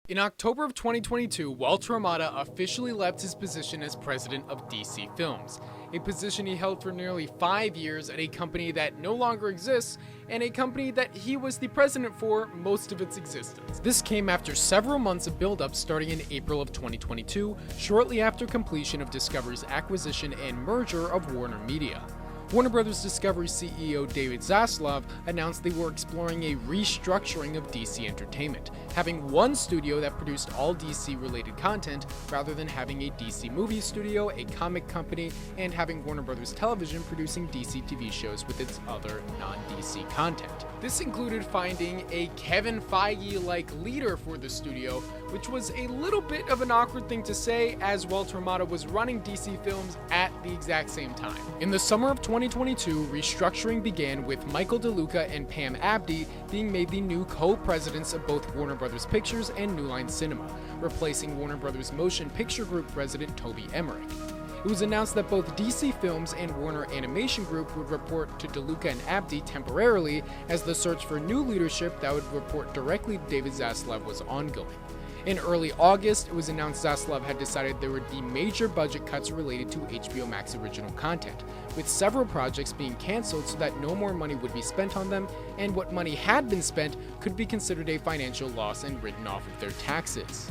In October of 2022, Walter Hamada officially left his position as president of DC Films, a position he held for nearly 5 years at a company that no longer exists, and a company that he was the president for most of its existence. This came after several months of build-up starting in April of 2022, shortly after completion of Discovery's acquisition and merger of Warner Media. Warner Bros. Discovery CEO David Zaslav announced they were exploring a restructuring of DC Entertainment, having one studio that produced all DC-related content rather than having a DC movie studio, a comic company, and having Warner Bros. Television producing DC TV shows with its other non-DC content. This included finding a Kevin Feige-like leader for the studio, which was a little bit of an awkward thing to say as Walter Hamada was running DC Films at the exact same time. In the summer of 2022, restructuring began with Michael DeLuca and Pam Abdy being made the new co-presidents of both Warner Bros. Pictures and New Line Cinema, replacing Warner Bros. Motion Picture Group president Toby Emmerich. It was announced that both DC Films and Warner Animation Group would report to DeLuca and Abdy temporarily, as the search for new leadership that would report directly to David Zaslav was ongoing. In early August, it was announced Zaslav had decided there would be major budget cuts related to HBO Max original content, with several projects being cancelled so that no more money would be spent on them, and what money had been spent could be considered a financial loss and written off of their taxes.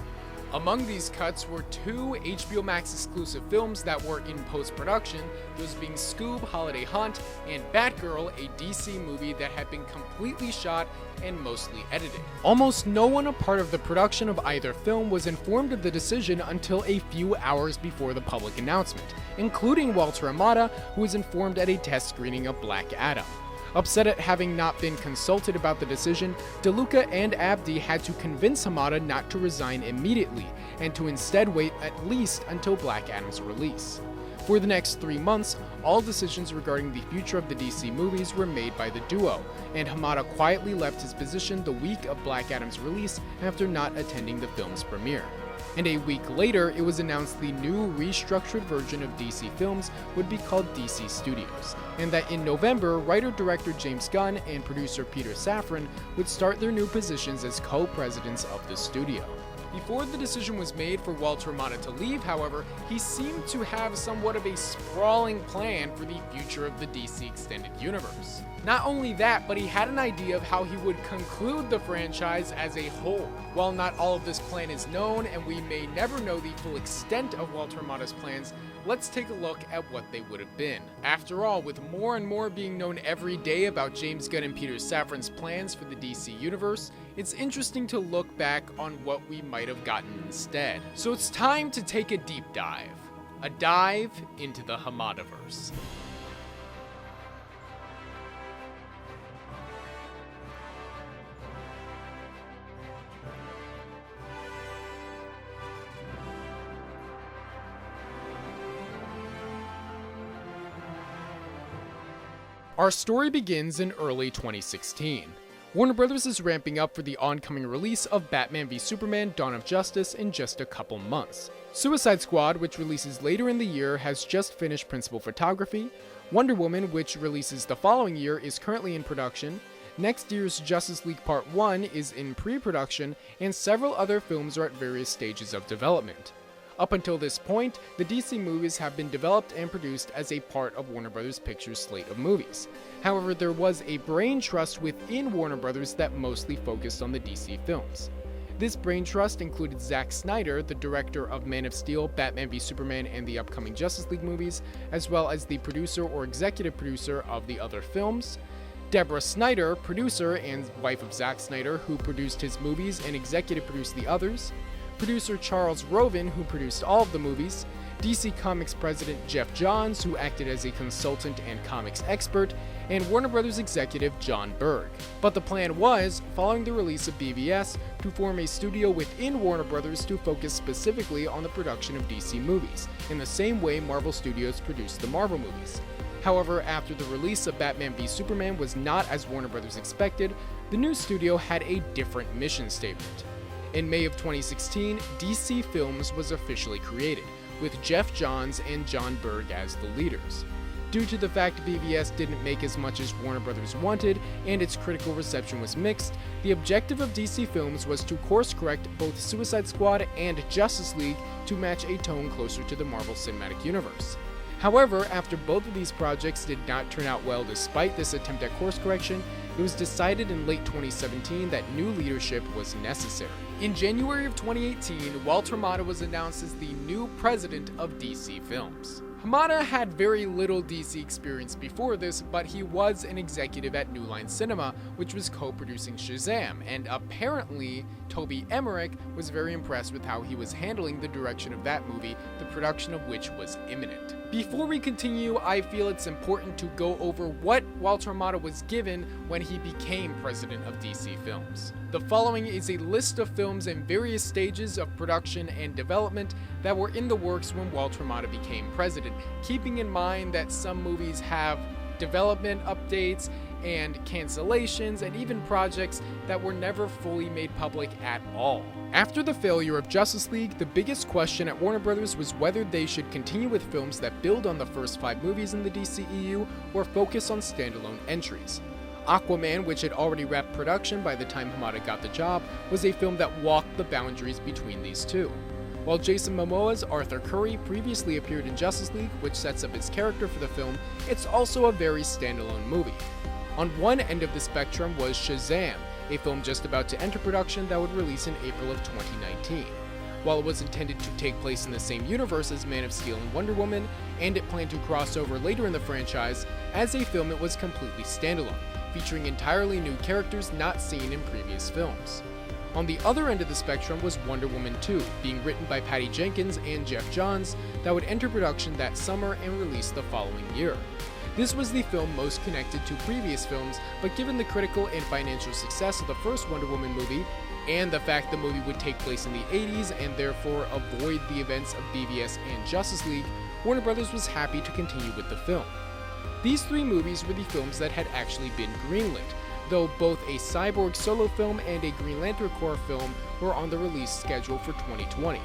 Among these cuts were 2 HBO Max exclusive films that were in post-production, those being Scoob: Holiday Hunt and Batgirl, a DC movie that had been completely shot and mostly edited. Almost no one a part of the production of either film was informed of the decision until a few hours before the public announcement, including Walter Hamada, who was informed at a test screening of Black Adam. Upset at having not been consulted about the decision, DeLuca and Abdy had to convince Hamada not to resign immediately, and to instead wait at least until Black Adam's release. For the next 3 months, all decisions regarding the future of the DC movies were made by the duo, and Hamada quietly left his position the week of Black Adam's release after not attending the film's premiere. And a week later, it was announced the new restructured version of DC Films would be called DC Studios, and that in November, writer-director James Gunn and producer Peter Safran would start their new positions as co-presidents of the studio. Before the decision was made for Walter Hamada to leave, however, he seemed to have somewhat of a sprawling plan for the future of the DC Extended Universe. Not only that, but he had an idea of how he would conclude the franchise as a whole. While not all of this plan is known, and we may never know the full extent of Walter Hamada's plans, let's take a look at what they would have been. After all, with more and more being known every day about James Gunn and Peter Safran's plans for the DC Universe, it's interesting to look back on what we might have gotten instead. So it's time to take a deep dive. A dive into the Hamadaverse. Our story begins in early 2016. Warner Bros. Is ramping up for the oncoming release of Batman v Superman: Dawn of Justice in just a couple months. Suicide Squad, which releases later in the year, has just finished principal photography. Wonder Woman, which releases the following year, is currently in production. Next year's Justice League Part 1 is in pre-production, and several other films are at various stages of development. Up until this point, the DC movies have been developed and produced as a part of Warner Bros. Pictures' slate of movies. However, there was a brain trust within Warner Bros. That mostly focused on the DC films. This brain trust included Zack Snyder, the director of Man of Steel, Batman v Superman, and the upcoming Justice League movies, as well as the producer or executive producer of the other films. Deborah Snyder, producer and wife of Zack Snyder, who produced his movies and executive produced the others. Producer Charles Roven, who produced all of the movies, DC Comics president Jeff Johns, who acted as a consultant and comics expert, and Warner Bros. Executive John Berg. But the plan was, following the release of BVS, to form a studio within Warner Bros. To focus specifically on the production of DC movies, in the same way Marvel Studios produced the Marvel movies. However, after the release of Batman v Superman was not as Warner Bros. Expected, the new studio had a different mission statement. In May of 2016, DC Films was officially created, with Jeff Johns and John Berg as the leaders. due to the fact BVS didn't make as much as Warner Brothers wanted and its critical reception was mixed, the objective of DC Films was to course correct both Suicide Squad and Justice League to match a tone closer to the Marvel Cinematic Universe. However, after both of these projects did not turn out well despite this attempt at course correction, it was decided in late 2017 that new leadership was necessary. In January of 2018, Walter Hamada was announced as the new president of DC Films. Hamada had very little DC experience before this, but he was an executive at New Line Cinema, which was co-producing Shazam, and apparently Toby Emmerich was very impressed with how he was handling the direction of that movie, the production of which was imminent. Before we continue, I feel it's important to go over what Walter Hamada was given when he became president of DC Films. The following is a list of films in various stages of production and development that were in the works when Walter Hamada became president, keeping in mind that some movies have development updates and cancellations and even projects that were never fully made public at all. After the failure of Justice League, the biggest question at Warner Brothers was whether they should continue with films that build on the first 5 movies in the DCEU or focus on standalone entries. Aquaman, which had already wrapped production by the time Hamada got the job, was a film that walked the boundaries between these two. While Jason Momoa's Arthur Curry previously appeared in Justice League, which sets up his character for the film, it's also a very standalone movie. On one end of the spectrum was Shazam, a film just about to enter production that would release in April of 2019. While it was intended to take place in the same universe as Man of Steel and Wonder Woman, and it planned to cross over later in the franchise, as a film it was completely standalone, featuring entirely new characters not seen in previous films. On the other end of the spectrum was Wonder Woman 2, being written by Patty Jenkins and Jeff Johns, that would enter production that summer and release the following year. This was the film most connected to previous films, but given the critical and financial success of the first Wonder Woman movie, and the fact the movie would take place in the 80s and therefore avoid the events of BVS and Justice League, Warner Brothers was happy to continue with the film. These 3 movies were the films that had actually been greenlit, though both a Cyborg solo film and a Green Lantern Corps film were on the release schedule for 2020.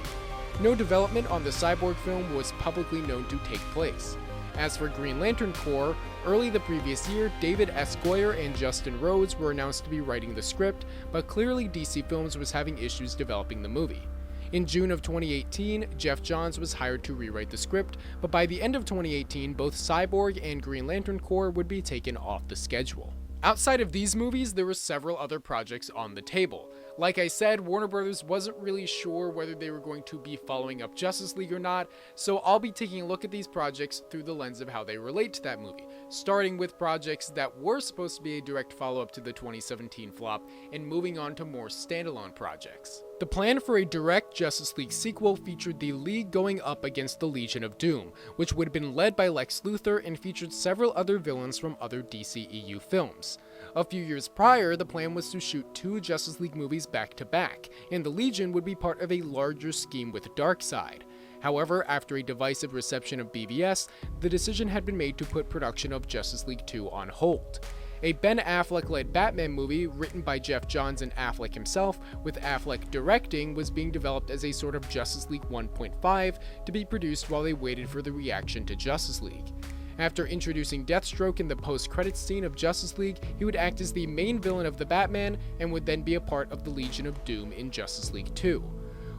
No development on the Cyborg film was publicly known to take place. As for Green Lantern Corps, early the previous year, David S. Goyer and Justin Rhodes were announced to be writing the script, but clearly DC Films was having issues developing the movie. In June of 2018, Jeff Johns was hired to rewrite the script, but by the end of 2018, both Cyborg and Green Lantern Corps would be taken off the schedule. Outside of these movies, there were several other projects on the table. Like I said, Warner Brothers wasn't really sure whether they were going to be following up Justice League or not, so I'll be taking a look at these projects through the lens of how they relate to that movie, starting with projects that were supposed to be a direct follow-up to the 2017 flop, and moving on to more standalone projects. The plan for a direct Justice League sequel featured the League going up against the Legion of Doom, which would have been led by Lex Luthor and featured several other villains from other DCEU films. A few years prior, the plan was to shoot 2 Justice League movies back to back, and the Legion would be part of a larger scheme with Darkseid. However, after a divisive reception of BVS, the decision had been made to put production of Justice League 2 on hold. A Ben Affleck-led Batman movie written by Jeff Johns and Affleck himself, with Affleck directing, was being developed as a sort of Justice League 1.5 to be produced while they waited for the reaction to Justice League. After introducing Deathstroke in the post-credits scene of Justice League, he would act as the main villain of the Batman and would then be a part of the Legion of Doom in Justice League 2.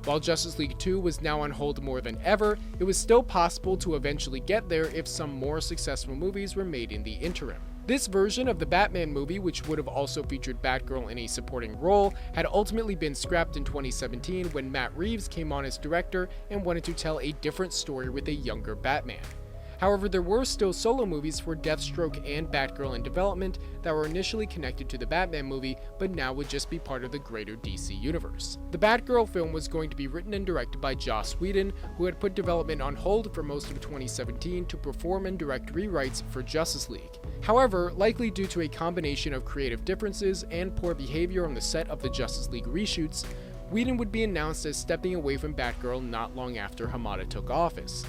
While Justice League 2 was now on hold more than ever, it was still possible to eventually get there if some more successful movies were made in the interim. This version of the Batman movie, which would have also featured Batgirl in a supporting role, had ultimately been scrapped in 2017 when Matt Reeves came on as director and wanted to tell a different story with a younger Batman. However, there were still solo movies for Deathstroke and Batgirl in development that were initially connected to the Batman movie, but now would just be part of the greater DC universe. The Batgirl film was going to be written and directed by Joss Whedon, who had put development on hold for most of 2017 to perform and direct rewrites for Justice League. However, likely due to a combination of creative differences and poor behavior on the set of the Justice League reshoots, Whedon would be announced as stepping away from Batgirl not long after Hamada took office.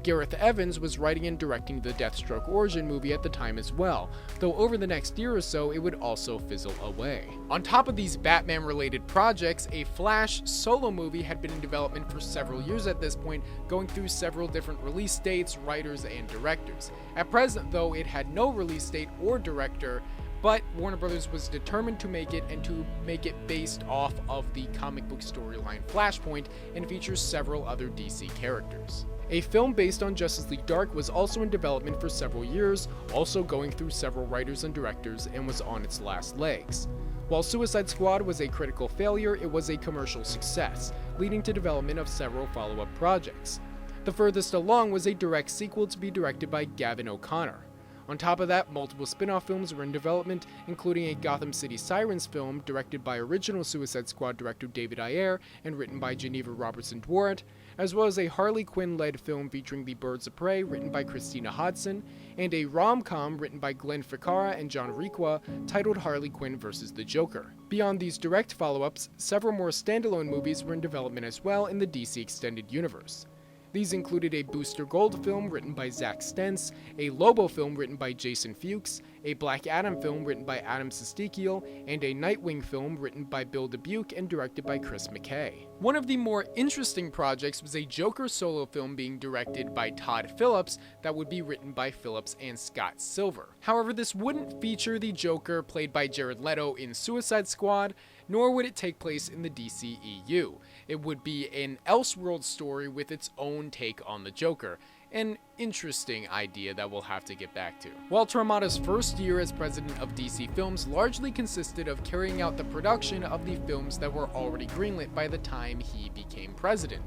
Gareth Evans was writing and directing the Deathstroke origin movie at the time as well, though over the next year or so it would also fizzle away. On top of these Batman-related projects, a Flash solo movie had been in development for several years at this point, going through several different release dates, writers, and directors. At present, though, it had no release date or director, but Warner Bros. Was determined to make it, and to make it based off of the comic book storyline Flashpoint, and features several other DC characters. A film based on Justice League Dark was also in development for several years, also going through several writers and directors, and was on its last legs. While Suicide Squad was a critical failure, it was a commercial success, leading to development of several follow-up projects. The furthest along was a direct sequel to be directed by Gavin O'Connor. On top of that, multiple spin-off films were in development, including a Gotham City Sirens film directed by original Suicide Squad director David Ayer and written by Geneva Robertson Dworet, as well as a Harley Quinn-led film featuring the Birds of Prey written by Christina Hodson, and a rom-com written by Glenn Ficarra and John Requa titled Harley Quinn vs. the Joker. Beyond these direct follow-ups, several more standalone movies were in development as well in the DC Extended Universe. These included a Booster Gold film written by Zack Stentz, a Lobo film written by Jason Fuchs, a Black Adam film written by Adam Sistikiel, and a Nightwing film written by Bill Dubuque and directed by Chris McKay. One of the more interesting projects was a Joker solo film being directed by Todd Phillips that would be written by Phillips and Scott Silver. However, this wouldn't feature the Joker played by Jared Leto in Suicide Squad, nor would it take place in the DCEU. It would be an Elseworld story with its own take on the Joker. An interesting idea that we'll have to get back to. Walter Hamada's first year as president of DC Films largely consisted of carrying out the production of the films that were already greenlit by the time he became president.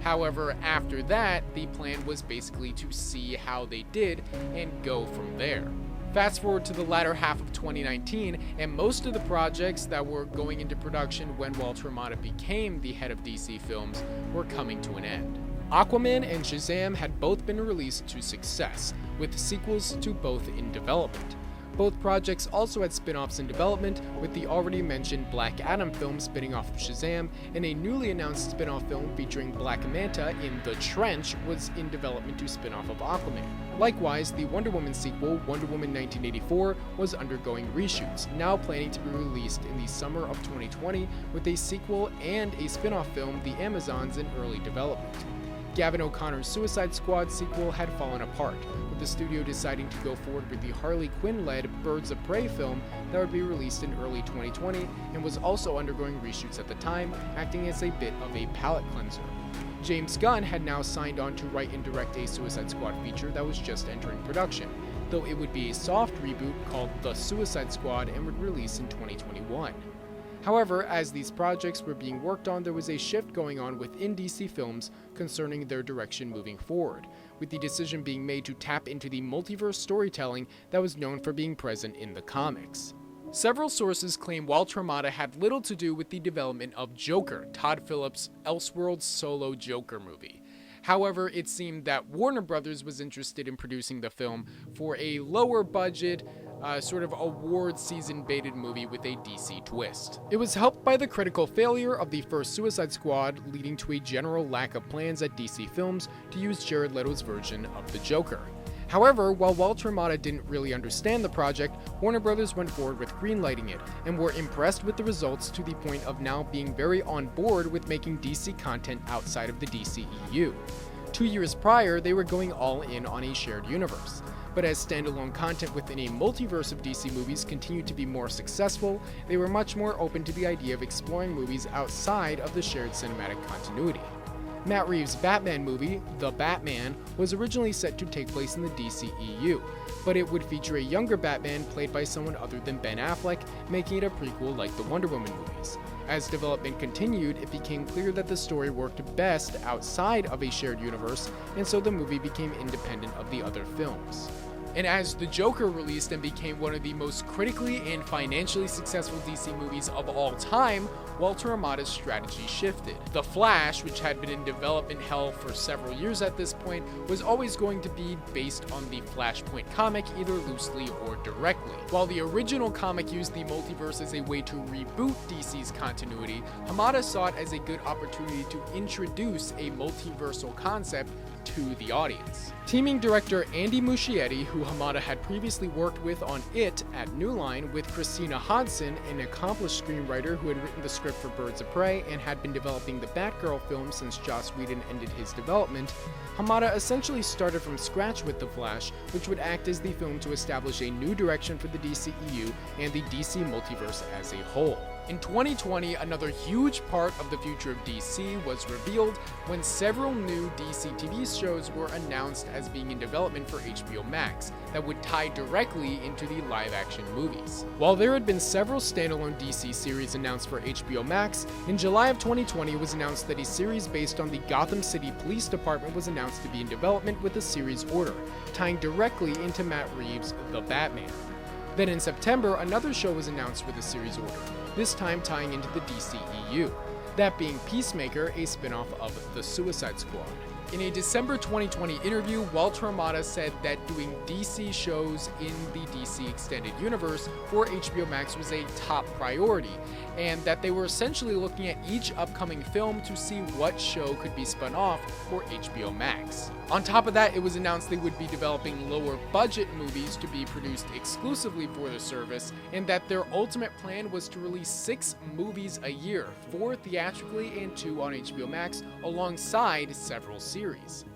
However, after that, the plan was basically to see how they did and go from there. Fast forward to the latter half of 2019, and most of the projects that were going into production when Walter Hamada became the head of DC Films were coming to an end. Aquaman and Shazam had both been released to success, with sequels to both in development. Both projects also had spin-offs in development, with the already mentioned Black Adam film spinning off of Shazam, and a newly announced spin-off film featuring Black Manta in The Trench was in development to spin off of Aquaman. Likewise, the Wonder Woman sequel, Wonder Woman 1984, was undergoing reshoots, now planning to be released in the summer of 2020, with a sequel and a spin-off film, The Amazons, in early development. Gavin O'Connor's Suicide Squad sequel had fallen apart, with the studio deciding to go forward with the Harley Quinn-led Birds of Prey film that would be released in early 2020 and was also undergoing reshoots at the time, acting as a bit of a palate cleanser. James Gunn had now signed on to write and direct a Suicide Squad feature that was just entering production, though it would be a soft reboot called The Suicide Squad and would release in 2021. However, as these projects were being worked on, there was a shift going on within DC Films concerning their direction moving forward, with the decision being made to tap into the multiverse storytelling that was known for being present in the comics. Several sources claim Walter Hamada had little to do with the development of Joker, Todd Phillips' Elseworlds solo Joker movie. However, it seemed that Warner Bros. Was interested in producing the film for a lower budget, sort of award season baited movie with a DC twist. It was helped by the critical failure of the first Suicide Squad, leading to a general lack of plans at DC Films to use Jared Leto's version of the Joker. However, while Walter Hamada didn't really understand the project, Warner Bros. Went forward with greenlighting it, and were impressed with the results to the point of now being very on board with making DC content outside of the DCEU. 2 years prior, they were going all in on a shared universe. But as standalone content within a multiverse of DC movies continued to be more successful, they were much more open to the idea of exploring movies outside of the shared cinematic continuity. Matt Reeves' Batman movie, The Batman, was originally set to take place in the DCEU, but it would feature a younger Batman played by someone other than Ben Affleck, making it a prequel like the Wonder Woman movies. As development continued, it became clear that the story worked best outside of a shared universe, and so the movie became independent of the other films. And as The Joker released and became one of the most critically and financially successful DC movies of all time, Walter Hamada's strategy shifted. The Flash, which had been in development hell for several years at this point, was always going to be based on the Flashpoint comic, either loosely or directly. While the original comic used the multiverse as a way to reboot DC's continuity, Hamada saw it as a good opportunity to introduce a multiversal concept to the audience. Teaming director Andy Muschietti, who Hamada had previously worked with on It at New Line, with Christina Hodson, an accomplished screenwriter who had written the script for Birds of Prey and had been developing the Batgirl film since Joss Whedon ended his development, Hamada essentially started from scratch with The Flash, which would act as the film to establish a new direction for the DCEU and the DC multiverse as a whole. In 2020, another huge part of the future of DC was revealed when several new DC TV shows were announced as being in development for HBO Max that would tie directly into the live-action movies. While there had been several standalone DC series announced for HBO Max, in July of 2020 it was announced that a series based on the Gotham City Police Department was announced to be in development with a series order, tying directly into Matt Reeves' The Batman. Then in September, another show was announced with a series order, this time tying into the DCEU, that being Peacemaker, a spin-off of The Suicide Squad. In a December 2020 interview, Walter Hamada said that doing DC shows in the DC Extended Universe for HBO Max was a top priority, and that they were essentially looking at each upcoming film to see what show could be spun off for HBO Max. On top of that, it was announced they would be developing lower budget movies to be produced exclusively for the service, and that their ultimate plan was to release 6 movies a year, 4 theatrically and 2 on HBO Max, alongside several series.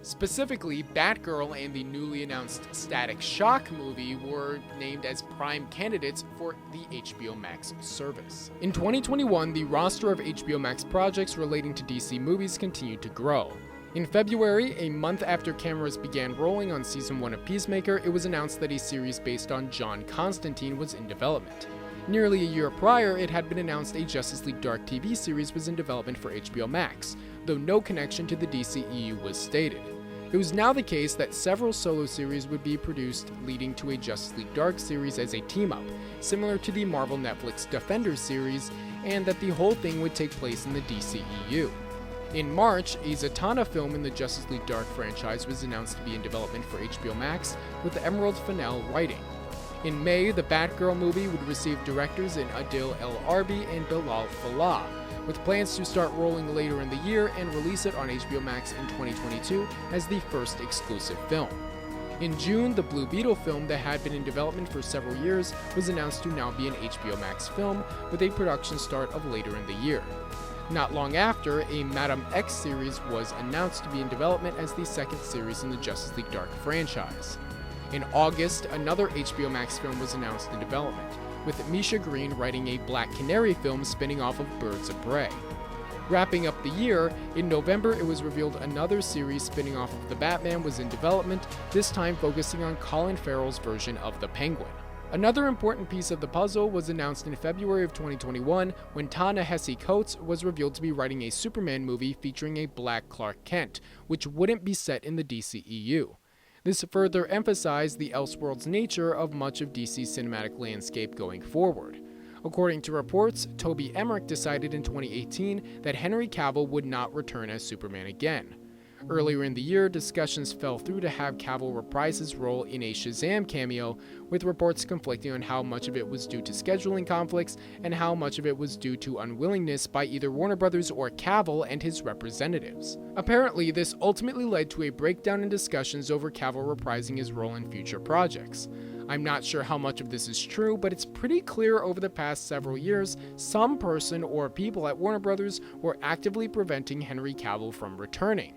Specifically, Batgirl and the newly announced Static Shock movie were named as prime candidates for the HBO Max service. In 2021, the roster of HBO Max projects relating to DC movies continued to grow. In February, a month after cameras began rolling on Season 1 of Peacemaker, it was announced that a series based on John Constantine was in development. Nearly a year prior, it had been announced a Justice League Dark TV series was in development for HBO Max, though no connection to the DCEU was stated. It was now the case that several solo series would be produced, leading to a Justice League Dark series as a team-up, similar to the Marvel Netflix Defenders series, and that the whole thing would take place in the DCEU. In March, a Zatanna film in the Justice League Dark franchise was announced to be in development for HBO Max, with Emerald Fennell writing. In May, the Batgirl movie would receive directors in Adil El Arbi and Bilal Fallah, with plans to start rolling later in the year and release it on HBO Max in 2022 as the first exclusive film. In June, the Blue Beetle film that had been in development for several years was announced to now be an HBO Max film, with a production start of later in the year. Not long after, a Madam X series was announced to be in development as the second series in the Justice League Dark franchise. In August, another HBO Max film was announced in development, with Misha Green writing a Black Canary film spinning off of Birds of Prey. Wrapping up the year, in November it was revealed another series spinning off of The Batman was in development, this time focusing on Colin Farrell's version of the Penguin. Another important piece of the puzzle was announced in February of 2021 when Ta-Nehisi Coates was revealed to be writing a Superman movie featuring a black Clark Kent, which wouldn't be set in the DCEU. This further emphasized the Elseworlds nature of much of DC's cinematic landscape going forward. According to reports, Toby Emmerich decided in 2018 that Henry Cavill would not return as Superman again. Earlier in the year, discussions fell through to have Cavill reprise his role in a Shazam cameo, with reports conflicting on how much of it was due to scheduling conflicts and how much of it was due to unwillingness by either Warner Brothers or Cavill and his representatives. Apparently, this ultimately led to a breakdown in discussions over Cavill reprising his role in future projects. I'm not sure how much of this is true, but it's pretty clear over the past several years, some person or people at Warner Brothers were actively preventing Henry Cavill from returning.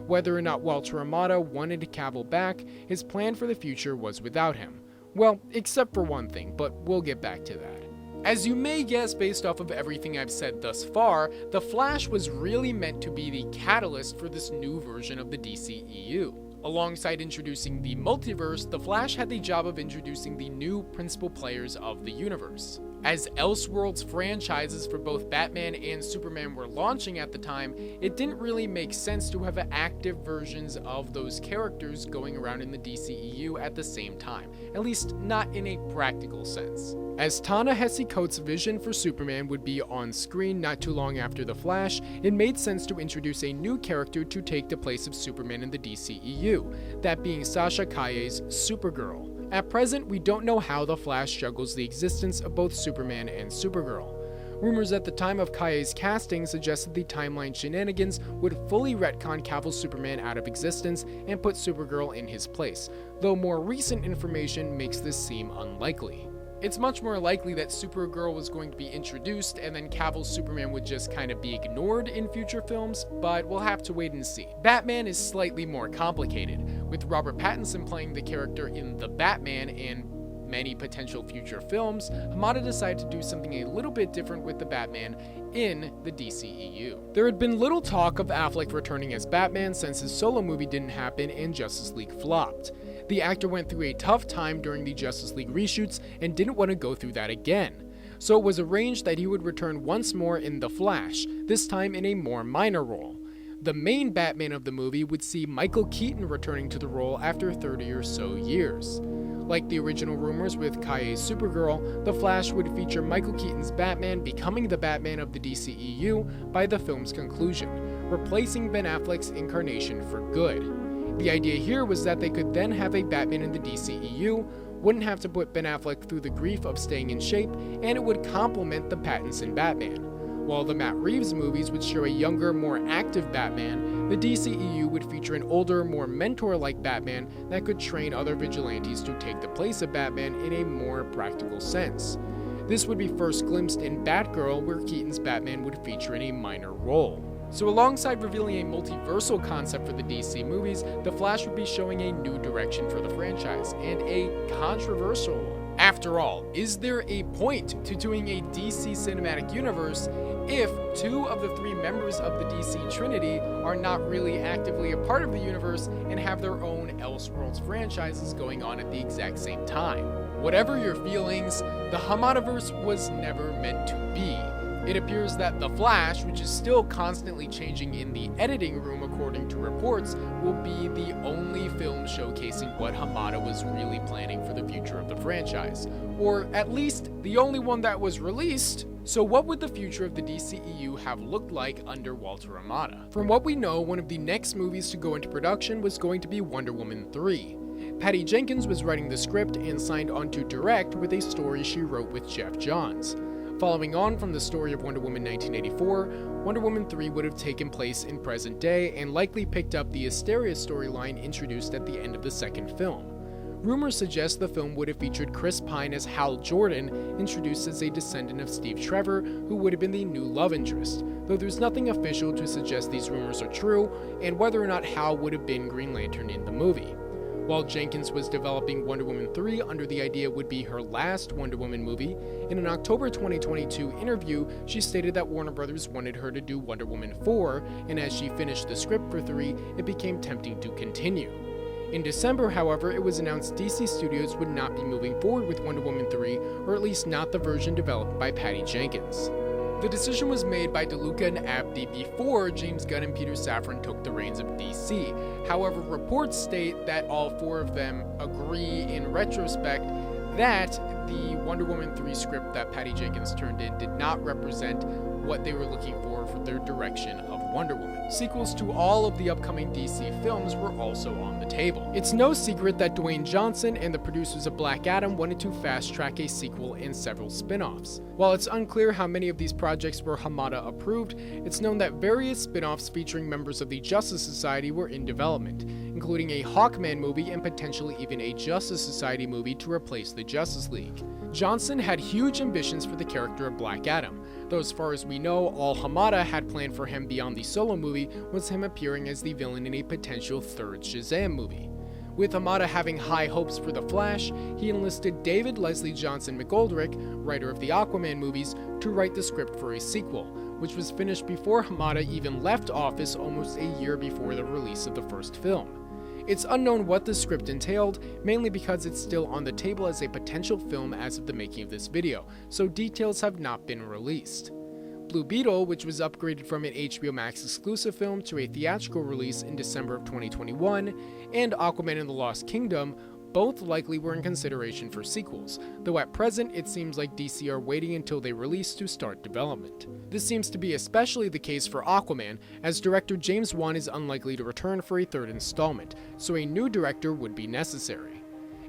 Whether or not Walter Hamada wanted Cavill back, his plan for the future was without him. Well, except for one thing, but we'll get back to that. As you may guess based off of everything I've said thus far, The Flash was really meant to be the catalyst for this new version of the DCEU. Alongside introducing the multiverse, The Flash had the job of introducing the new principal players of the universe. As Elseworlds franchises for both Batman and Superman were launching at the time, it didn't really make sense to have active versions of those characters going around in the DCEU at the same time, at least not in a practical sense. As Ta-Nehisi Coates' vision for Superman would be on screen not too long after The Flash, it made sense to introduce a new character to take the place of Superman in the DCEU, that being Sasha Calle's Supergirl. At present, we don't know how The Flash juggles the existence of both Superman and Supergirl. Rumors at the time of Calle's casting suggested the timeline shenanigans would fully retcon Cavill's Superman out of existence and put Supergirl in his place, though more recent information makes this seem unlikely. It's much more likely that Supergirl was going to be introduced and then Cavill's Superman would just kind of be ignored in future films, but we'll have to wait and see. Batman is slightly more complicated, with Robert Pattinson playing the character in The Batman and many potential future films. Hamada decided to do something a little bit different with the Batman in the DCEU. There had been little talk of Affleck returning as Batman since his solo movie didn't happen and Justice League flopped. The actor went through a tough time during the Justice League reshoots and didn't want to go through that again. So it was arranged that he would return once more in The Flash, this time in a more minor role. The main Batman of the movie would see Michael Keaton returning to the role after 30 or so years. Like the original rumors with Calle's Supergirl, The Flash would feature Michael Keaton's Batman becoming the Batman of the DCEU by the film's conclusion, replacing Ben Affleck's incarnation for good. The idea here was that they could then have a Batman in the DCEU, wouldn't have to put Ben Affleck through the grief of staying in shape, and it would complement the Pattinson Batman. While the Matt Reeves movies would show a younger, more active Batman, the DCEU would feature an older, more mentor-like Batman that could train other vigilantes to take the place of Batman in a more practical sense. This would be first glimpsed in Batgirl, where Keaton's Batman would feature in a minor role. So alongside revealing a multiversal concept for the DC movies, The Flash would be showing a new direction for the franchise, and a controversial one. After all, is there a point to doing a DC cinematic universe if two of the three members of the DC Trinity are not really actively a part of the universe and have their own Elseworlds franchises going on at the exact same time? Whatever your feelings, the Hamadaverse was never meant to be. It appears that The Flash, which is still constantly changing in the editing room according to reports, will be the only film showcasing what Hamada was really planning for the future of the franchise. Or at least, the only one that was released. So what would the future of the DCEU have looked like under Walter Hamada? From what we know, one of the next movies to go into production was going to be Wonder Woman 3. Patty Jenkins was writing the script and signed on to direct with a story she wrote with Jeff Johns. Following on from the story of Wonder Woman 1984, Wonder Woman 3 would have taken place in present day and likely picked up the Asteria storyline introduced at the end of the second film. Rumors suggest the film would have featured Chris Pine as Hal Jordan, introduced as a descendant of Steve Trevor, who would have been the new love interest, though there's nothing official to suggest these rumors are true, and whether or not Hal would have been Green Lantern in the movie. While Jenkins was developing Wonder Woman 3 under the idea it would be her last Wonder Woman movie, in an October 2022 interview, she stated that Warner Bros. Wanted her to do Wonder Woman 4, and as she finished the script for 3, it became tempting to continue. In December, however, it was announced DC Studios would not be moving forward with Wonder Woman 3, or at least not the version developed by Patty Jenkins. The decision was made by DeLuca and Abdi before James Gunn and Peter Safran took the reins of DC. However, reports state that all four of them agree in retrospect that the Wonder Woman 3 script that Patty Jenkins turned in did not represent what they were looking for their direction of Wonder Woman. Sequels to all of the upcoming DC films were also on the table. It's no secret that Dwayne Johnson and the producers of Black Adam wanted to fast-track a sequel and several spin-offs. While it's unclear how many of these projects were Hamada approved, it's known that various spin-offs featuring members of the Justice Society were in development, including a Hawkman movie and potentially even a Justice Society movie to replace the Justice League. Johnson had huge ambitions for the character of Black Adam, though as far as we know, all Hamada had planned for him beyond the solo movie was him appearing as the villain in a potential third Shazam movie. With Hamada having high hopes for The Flash, he enlisted David Leslie Johnson McGoldrick, writer of the Aquaman movies, to write the script for a sequel, which was finished before Hamada even left office almost a year before the release of the first film. It's unknown what the script entailed, mainly because it's still on the table as a potential film as of the making of this video, so details have not been released. Blue Beetle, which was upgraded from an HBO Max exclusive film to a theatrical release in December of 2021, and Aquaman and the Lost Kingdom, both likely were in consideration for sequels, though at present it seems like DC are waiting until they release to start development. This seems to be especially the case for Aquaman, as director James Wan is unlikely to return for a third installment, so a new director would be necessary.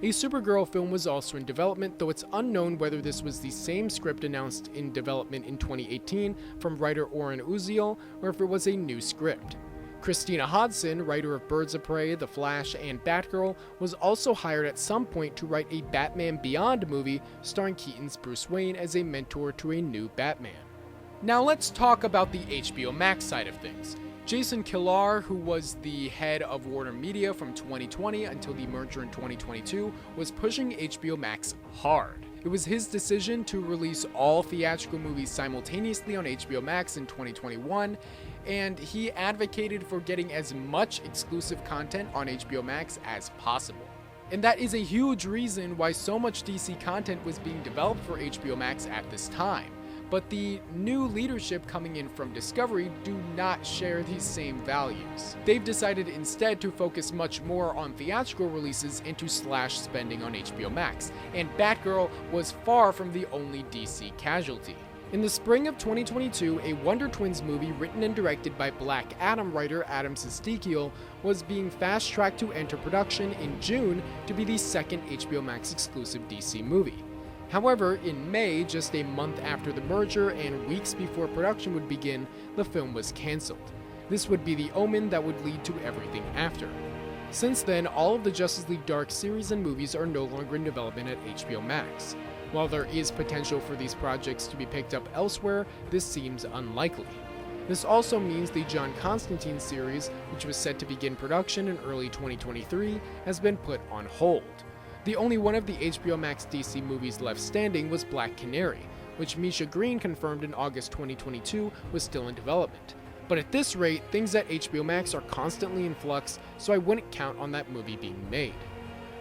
A Supergirl film was also in development, though it's unknown whether this was the same script announced in development in 2018 from writer Oren Uziel, or if it was a new script. Christina Hodson, writer of Birds of Prey, The Flash, and Batgirl, was also hired at some point to write a Batman Beyond movie starring Keaton's Bruce Wayne as a mentor to a new Batman. Now let's talk about the HBO Max side of things. Jason Kilar, who was the head of Warner Media from 2020 until the merger in 2022, was pushing HBO Max hard. It was his decision to release all theatrical movies simultaneously on HBO Max in 2021, and he advocated for getting as much exclusive content on HBO Max as possible. And that is a huge reason why so much DC content was being developed for HBO Max at this time. But the new leadership coming in from Discovery do not share these same values. They've decided instead to focus much more on theatrical releases and to slash spending on HBO Max, and Batgirl was far from the only DC casualty. In the spring of 2022, a Wonder Twins movie written and directed by Black Adam writer Adam Sistikiel was being fast-tracked to enter production in June to be the second HBO Max exclusive DC movie. However, in May, just a month after the merger and weeks before production would begin, the film was cancelled. This would be the omen that would lead to everything after. Since then, all of the Justice League Dark series and movies are no longer in development at HBO Max. While there is potential for these projects to be picked up elsewhere, this seems unlikely. This also means the John Constantine series, which was set to begin production in early 2023, has been put on hold. The only one of the HBO Max DC movies left standing was Black Canary, which Misha Green confirmed in August 2022 was still in development. But at this rate, things at HBO Max are constantly in flux, so I wouldn't count on that movie being made.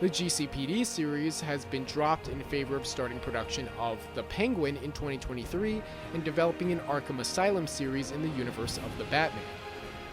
The GCPD series has been dropped in favor of starting production of The Penguin in 2023 and developing an Arkham Asylum series in the universe of the Batman.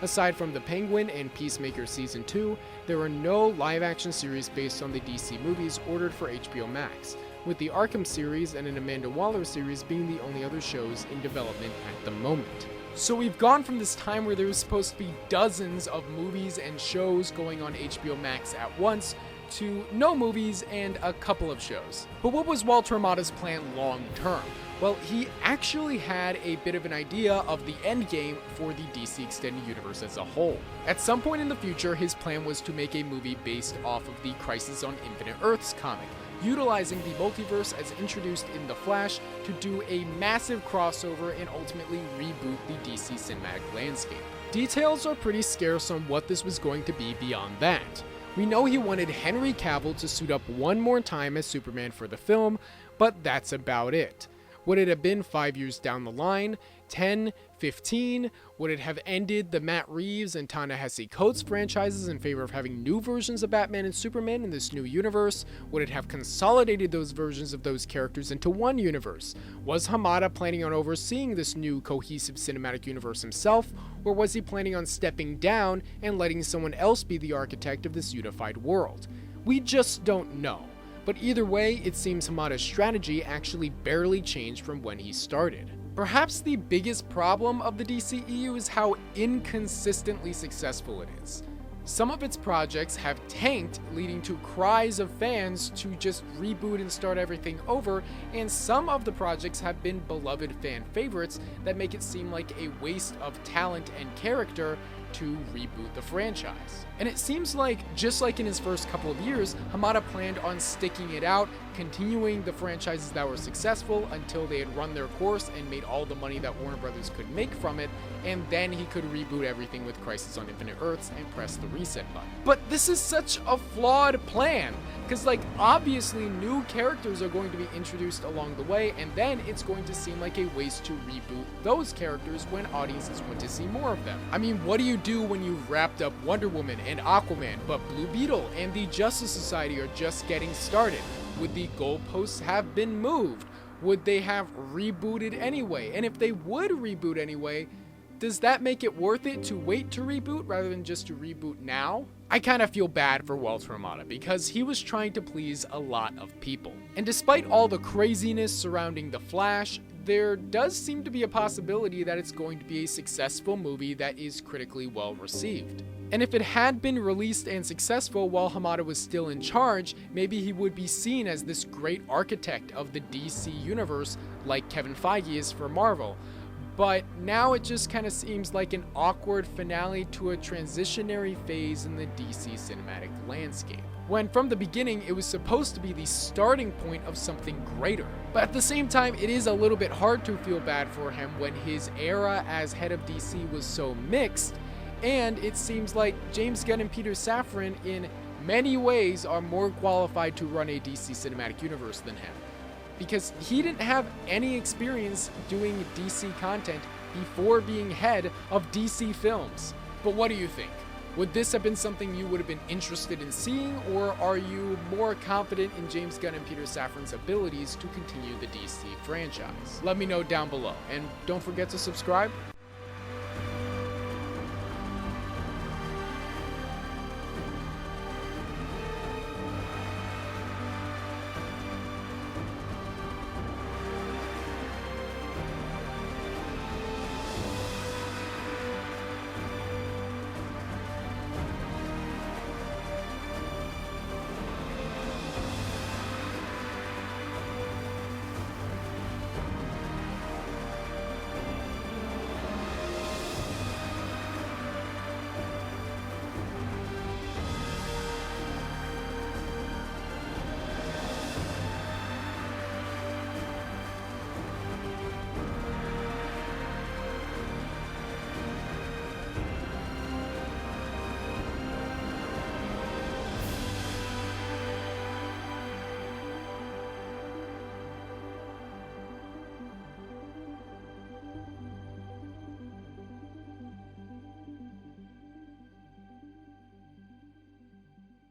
Aside from The Penguin and Peacemaker Season 2, there are no live-action series based on the DC movies ordered for HBO Max, with the Arkham series and an Amanda Waller series being the only other shows in development at the moment. So we've gone from this time where there was supposed to be dozens of movies and shows going on HBO Max at once, to no movies and a couple of shows. But what was Walter Hamada's plan long term? Well, he actually had a bit of an idea of the endgame for the DC Extended Universe as a whole. At some point in the future, his plan was to make a movie based off of the Crisis on Infinite Earths comic, utilizing the multiverse as introduced in The Flash to do a massive crossover and ultimately reboot the DC cinematic landscape. Details are pretty scarce on what this was going to be beyond that. We know he wanted Henry Cavill to suit up one more time as Superman for the film, but that's about it. Would it have been 5 years down the line? 10? 15? Would it have ended the Matt Reeves and Ta-Nehisi Coates franchises in favor of having new versions of Batman and Superman in this new universe? Would it have consolidated those versions of those characters into one universe? Was Hamada planning on overseeing this new cohesive cinematic universe himself, or was he planning on stepping down and letting someone else be the architect of this unified world? We just don't know. But either way, it seems Hamada's strategy actually barely changed from when he started. Perhaps the biggest problem of the DCEU is how inconsistently successful it is. Some of its projects have tanked, leading to cries of fans to just reboot and start everything over, and some of the projects have been beloved fan favorites that make it seem like a waste of talent and character to reboot the franchise. And it seems like, just like in his first couple of years, Hamada planned on sticking it out, continuing the franchises that were successful until they had run their course and made all the money that Warner Brothers could make from it, and then he could reboot everything with Crisis on Infinite Earths and press the reset button. But this is such a flawed plan, because obviously new characters are going to be introduced along the way, and then it's going to seem like a waste to reboot those characters when audiences want to see more of them. I mean, what do you do when you've wrapped up Wonder Woman and Aquaman, but Blue Beetle and the Justice Society are just getting started? Would the goalposts have been moved? Would they have rebooted anyway? And if they would reboot anyway, does that make it worth it to wait to reboot rather than just to reboot now? I kind of feel bad for Walter Hamada because he was trying to please a lot of people. And despite all the craziness surrounding The Flash, there does seem to be a possibility that it's going to be a successful movie that is critically well received. And if it had been released and successful while Hamada was still in charge, maybe he would be seen as this great architect of the DC universe like Kevin Feige is for Marvel. But now it just kind of seems like an awkward finale to a transitionary phase in the DC cinematic landscape, when from the beginning it was supposed to be the starting point of something greater. But at the same time, it is a little bit hard to feel bad for him when his era as head of DC was so mixed, and it seems like James Gunn and Peter Safran in many ways are more qualified to run a DC cinematic universe than him, because he didn't have any experience doing DC content before being head of DC Films. But what do you think? Would this have been something you would have been interested in seeing, or are you more confident in James Gunn and Peter Safran's abilities to continue the DC franchise? Let me know down below, and don't forget to subscribe.